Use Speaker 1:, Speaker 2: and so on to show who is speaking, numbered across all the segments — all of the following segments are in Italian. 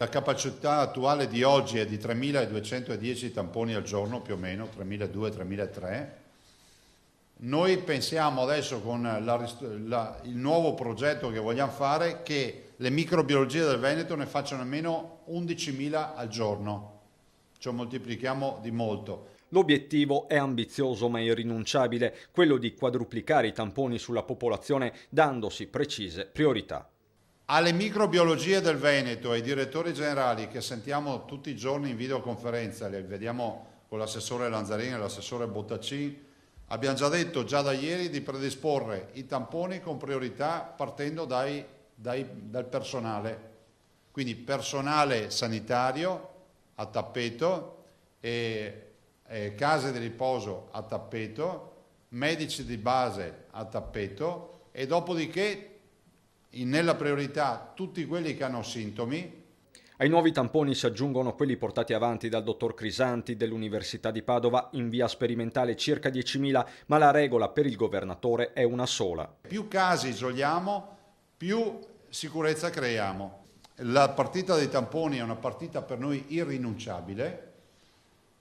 Speaker 1: La capacità attuale di oggi è di 3.210 tamponi al giorno, più o meno, 3.200-3.300. Noi pensiamo adesso con il nuovo progetto che vogliamo fare che le microbiologie del Veneto ne facciano almeno 11.000 al giorno, cioè moltiplichiamo di molto.
Speaker 2: L'obiettivo è ambizioso ma irrinunciabile, quello di quadruplicare i tamponi sulla popolazione dandosi precise priorità.
Speaker 1: Alle microbiologie del Veneto, ai direttori generali che sentiamo tutti i giorni in videoconferenza, li vediamo con l'assessore Lanzarini e l'assessore Bottacci, abbiamo già detto già da ieri di predisporre i tamponi con priorità partendo dal personale, quindi personale sanitario a tappeto, case di riposo a tappeto, medici di base a tappeto e dopodiché nella priorità tutti quelli che hanno sintomi.
Speaker 2: Ai nuovi tamponi si aggiungono quelli portati avanti dal dottor Crisanti dell'Università di Padova in via sperimentale circa 10.000, ma la regola per il governatore è una sola.
Speaker 1: Più casi isoliamo, più sicurezza creiamo. La partita dei tamponi è una partita per noi irrinunciabile.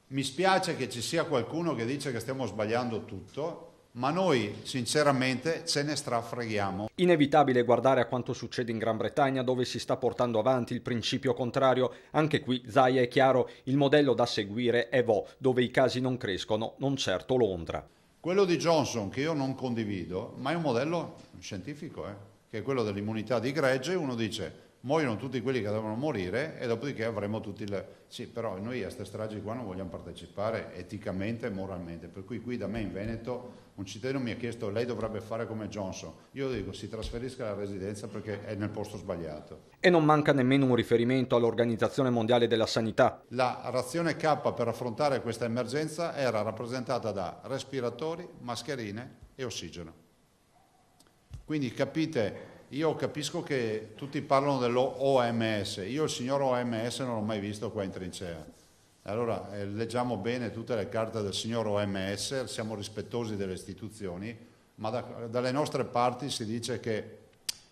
Speaker 1: Mi spiace che ci sia qualcuno che dice che stiamo sbagliando tutto, ma noi sinceramente ce ne strafreghiamo.
Speaker 2: Inevitabile guardare a quanto succede in Gran Bretagna, dove si sta portando avanti il principio contrario. Anche qui, Zaia è chiaro, il modello da seguire è Vo, dove i casi non crescono, non certo Londra.
Speaker 1: Quello di Johnson, che io non condivido, ma è un modello scientifico, che è quello dell'immunità di gregge. Uno dice muoiono tutti quelli che devono morire e dopodiché avremo tutti le... Sì, però noi a queste stragi qua non vogliamo partecipare eticamente e moralmente, per cui qui da me in Veneto un cittadino mi ha chiesto lei dovrebbe fare come Johnson. Io dico si trasferisca alla residenza perché è nel posto sbagliato.
Speaker 2: E non manca nemmeno un riferimento all'Organizzazione Mondiale della Sanità.
Speaker 1: La razione K per affrontare questa emergenza era rappresentata da respiratori, mascherine e ossigeno. Quindi capite... Io capisco che tutti parlano dell'OMS, io il signor OMS non l'ho mai visto qua in trincea. Allora leggiamo bene tutte le carte del signor OMS, siamo rispettosi delle istituzioni, ma dalle nostre parti si dice che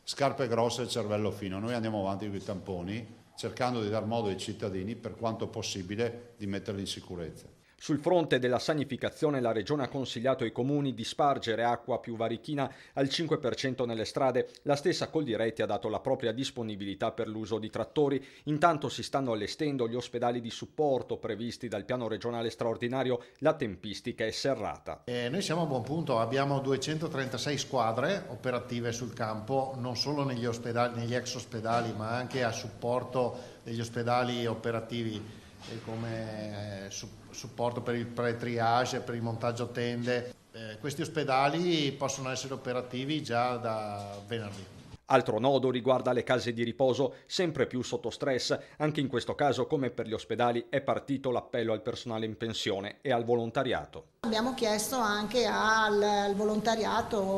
Speaker 1: scarpe grosse e cervello fino. Noi andiamo avanti con i tamponi cercando di dar modo ai cittadini per quanto possibile di metterli in sicurezza.
Speaker 2: Sul fronte della sanificazione la Regione ha consigliato ai comuni di spargere acqua più varichina al 5% nelle strade, la stessa Coldiretti ha dato la propria disponibilità per l'uso di trattori, intanto si stanno allestendo gli ospedali di supporto previsti dal piano regionale straordinario, la tempistica è serrata.
Speaker 3: Noi siamo a buon punto, abbiamo 236 squadre operative sul campo, non solo negli ospedali, negli ex ospedali, ma anche a supporto degli ospedali operativi come supporto per il pre-triage, per il montaggio tende. Questi ospedali possono essere operativi già da venerdì.
Speaker 2: Altro nodo riguarda le case di riposo, sempre più sotto stress. Anche in questo caso, come per gli ospedali, è partito l'appello al personale in pensione e al volontariato.
Speaker 4: Abbiamo chiesto anche al volontariato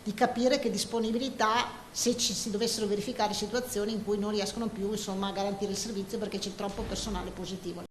Speaker 4: di capire che disponibilità, se si dovessero verificare situazioni in cui non riescono più a garantire il servizio perché c'è troppo personale positivo.